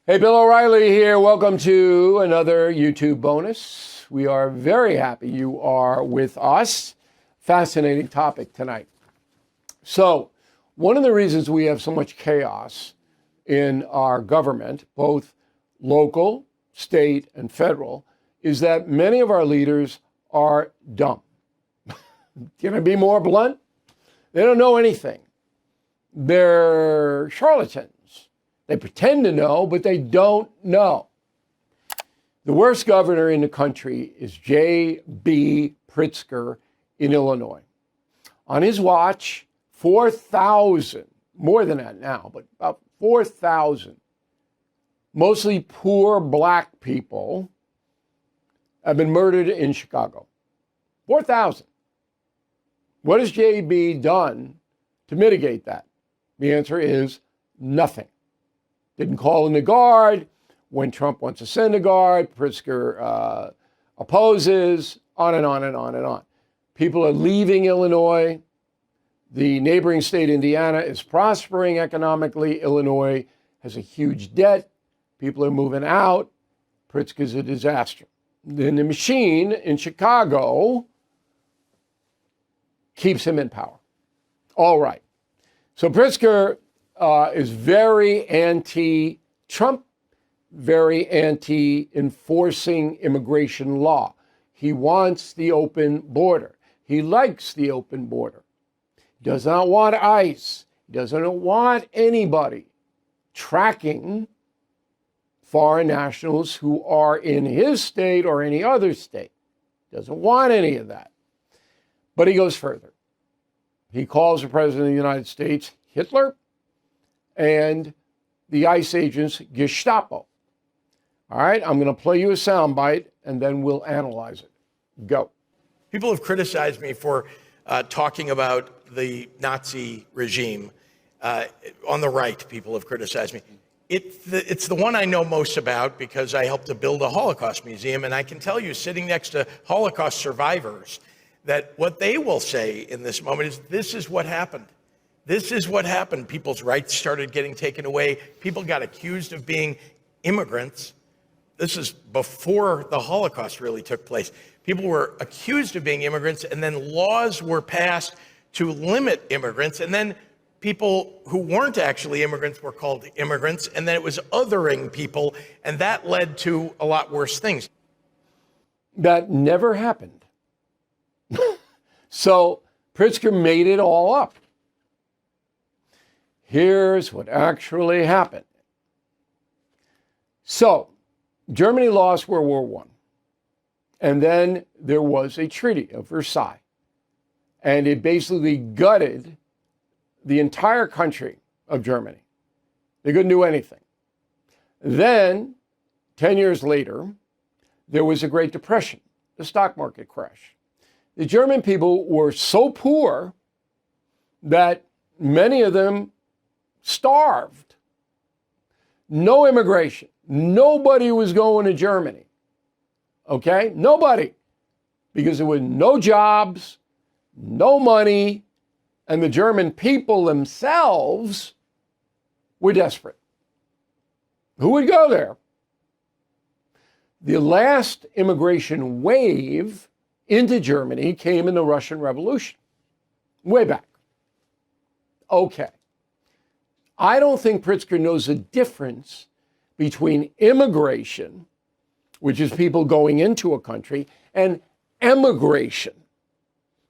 Hey, Bill O'Reilly here. Welcome to another YouTube bonus. We are very happy you are with us. Fascinating topic tonight. So, one of the reasons we have so much chaos in our government, both local, state, and federal, is that many of our leaders are dumb. Can I be more blunt? They don't know anything. They're charlatans. They pretend to know, but they don't know. The worst governor in the country is J.B. Pritzker in Illinois. On his watch, 4,000, more than that now, but about 4,000, mostly poor black people, have been murdered in Chicago. 4,000. What has J.B. done to mitigate that? The answer is nothing. Didn't call in the guard. When Trump wants to send a guard, Pritzker opposes, on and on and on and on. People are leaving Illinois. The neighboring state, Indiana, is prospering economically. Illinois has a huge debt. People are moving out. Pritzker's a disaster. Then the machine in Chicago keeps him in power. All right. So Pritzker is very anti-Trump, very anti-enforcing immigration law. He wants the open border. He likes the open border. He does not want ICE. He doesn't want anybody tracking foreign nationals who are in his state or any other state. He doesn't want any of that. But he goes further. He calls the President of the United States Hitler and the ICE agents Gestapo. All right, I'm going to play you a soundbite and then we'll analyze it. Go. People have criticized me for talking about the Nazi regime. On the right, people have criticized me. It's the one I know most about because I helped to build a Holocaust museum, and I can tell you, sitting next to Holocaust survivors, that what they will say in this moment is, this is what happened. This is what happened. People's rights started getting taken away. People got accused of being immigrants. This is before the Holocaust really took place. People were accused of being immigrants, and then laws were passed to limit immigrants. And then people who weren't actually immigrants were called immigrants. And then it was othering people. And that led to a lot worse things. That never happened. So Pritzker made it all up. Here's what actually happened. So, Germany lost World War I. And then there was a Treaty of Versailles. And it basically gutted the entire country of Germany. They couldn't do anything. Then, 10 years later, there was a Great Depression, the stock market crash. The German people were so poor that many of them starved. No immigration. Nobody was going to Germany. Okay? Nobody. Because there were no jobs, no money, and the German people themselves were desperate. Who would go there? The last immigration wave into Germany came in the Russian Revolution. Way back. Okay. I don't think Pritzker knows the difference between immigration, which is people going into a country, and emigration,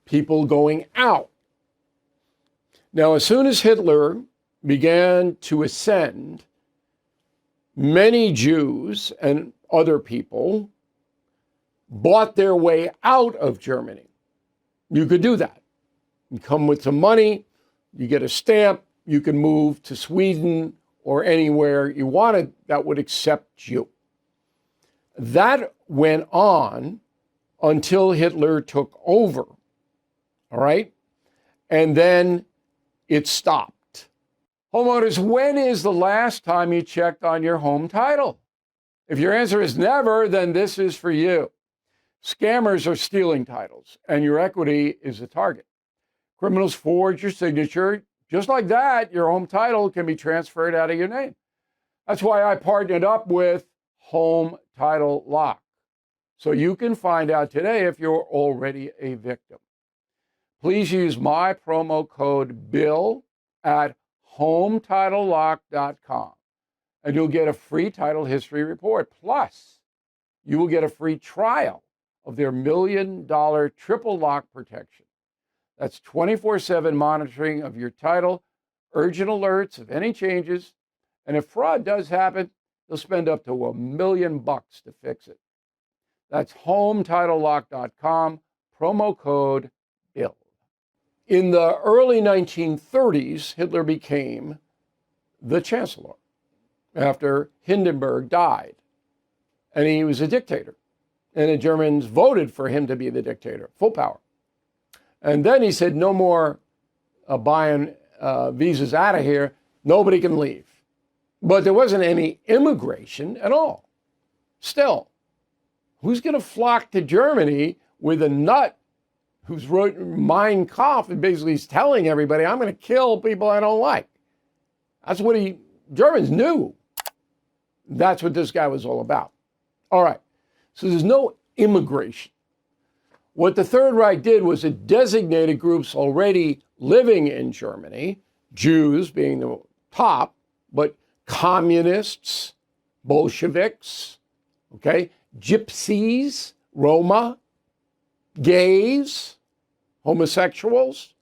people going out. Now, as soon as Hitler began to ascend, many Jews and other people bought their way out of Germany. You could do that. You come with some money, you get a stamp, you can move to Sweden or anywhere you wanted that would accept you. That went on until Hitler took over, all right? And then it stopped. Homeowners, when is the last time you checked on your home title? If your answer is never, then this is for you. Scammers are stealing titles, and your equity is a target. Criminals forge your signature. Just like that, your home title can be transferred out of your name. That's why I partnered up with Home Title Lock. So you can find out today if you're already a victim. Please use my promo code BILL at HometitleLock.com and you'll get a free title history report. Plus, you will get a free trial of their $1 million triple lock protection. That's 24/7 monitoring of your title, urgent alerts of any changes, and if fraud does happen, they'll spend up to $1 million to fix it. That's HometitleLock.com, promo code BILL. In the early 1930s, Hitler became the chancellor after Hindenburg died, and he was a dictator. And the Germans voted for him to be the dictator, full power. And then he said, no more buying visas out of here. Nobody can leave. But there wasn't any immigration at all. Still, who's going to flock to Germany with a nut who's wrote Mein Kampf and basically is telling everybody, I'm going to kill people I don't like? That's what Germans knew. That's what this guy was all about. All right. So there's no immigration. What the Third Reich did was it designated groups already living in Germany, Jews being the top, but communists, Bolsheviks, okay, gypsies, Roma, gays, homosexuals,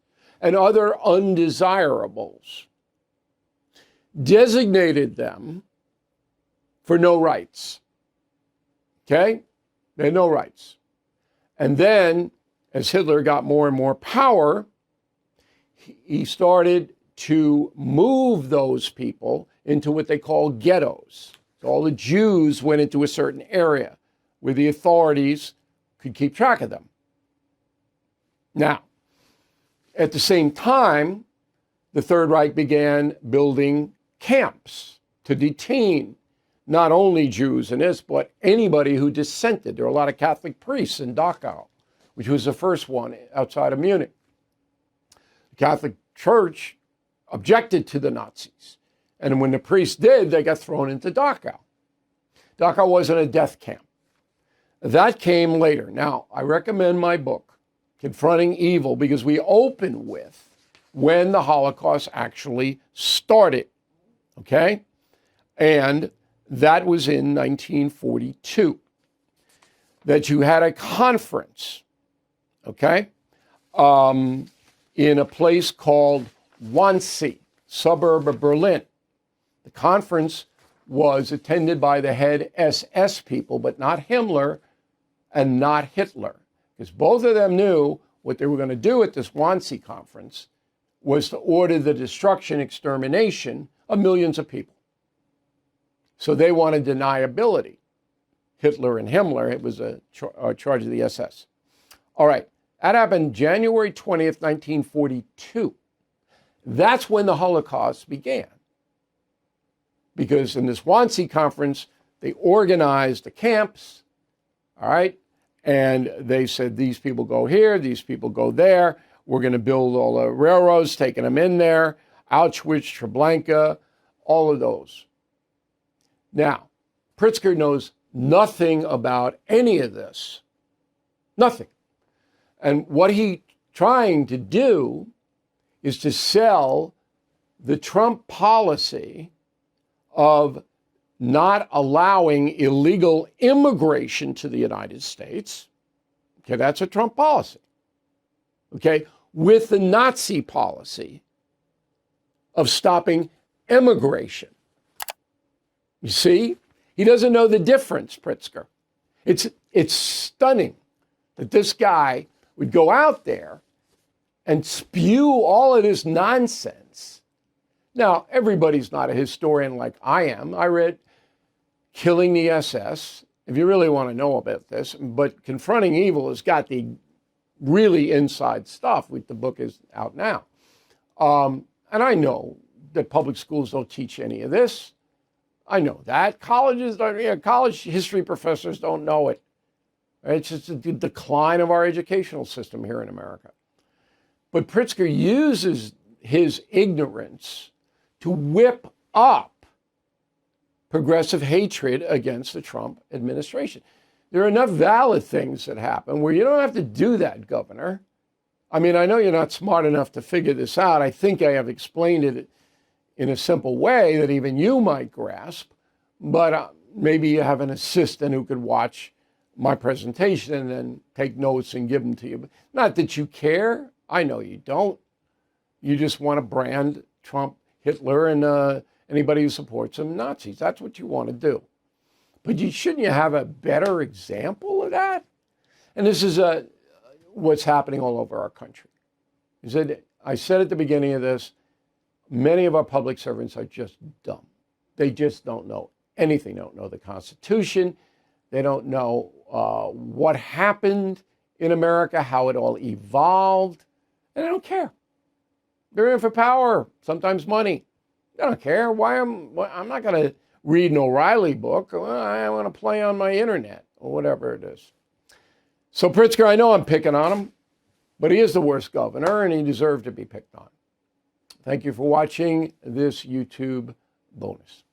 and other undesirables, designated them for no rights. Okay? They had no rights. And then, as Hitler got more and more power, he started to move those people into what they call ghettos. So all the Jews went into a certain area where the authorities could keep track of them. Now, at the same time, the Third Reich began building camps to detain not only Jews in this, but anybody who dissented. There were a lot of Catholic priests in Dachau, which was the first one outside of Munich. The Catholic Church objected to the Nazis. And when the priests did, they got thrown into Dachau. Dachau wasn't a death camp. That came later. Now, I recommend my book, Confronting Evil, because we open with when the Holocaust actually started, okay? And that was in 1942, that you had a conference, okay, in a place called Wannsee, suburb of Berlin. The conference was attended by the head SS people, but not Himmler and not Hitler, because both of them knew what they were going to do at this Wannsee conference was to order the destruction, extermination of millions of people. So they wanted deniability. Hitler and Himmler, it was a charge of the SS. All right, that happened January 20th, 1942. That's when the Holocaust began. Because in this Wannsee conference, they organized the camps, all right? And they said, these people go here, these people go there. We're going to build all the railroads, taking them in there, Auschwitz, Treblinka, all of those. Now, Pritzker knows nothing about any of this. Nothing. And what he's trying to do is to sell the Trump policy of not allowing illegal immigration to the United States. Okay, that's a Trump policy. Okay, with the Nazi policy of stopping immigration. You see, he doesn't know the difference, Pritzker. It's stunning that this guy would go out there and spew all of this nonsense. Now, everybody's not a historian like I am. I read Killing the SS, if you really want to know about this, but Confronting Evil has got the really inside stuff, which the book is out now. And I know that public schools don't teach any of this. I know that. Colleges don't, college history professors don't know it. It's just the decline of our educational system here in America. But Pritzker uses his ignorance to whip up progressive hatred against the Trump administration. There are enough valid things that happen where you don't have to do that, Governor. I mean, I know you're not smart enough to figure this out. I think I have explained it in a simple way that even you might grasp, but maybe you have an assistant who could watch my presentation and then take notes and give them to you. Not that you care. I know you don't. You just want to brand Trump, Hitler, and anybody who supports him Nazis. That's what you want to do. But shouldn't you have a better example of that? And this is what's happening all over our country. I said at the beginning of this, many of our public servants are just dumb. They just don't know anything. They don't know the Constitution. They don't know what happened in America, how it all evolved, and they don't care. They're in for power, sometimes money. They don't care. I'm not going to read an O'Reilly book. I want to play on my internet or whatever it is. So Pritzker, I know I'm picking on him, but he is the worst governor and he deserved to be picked on. Thank you for watching this YouTube bonus.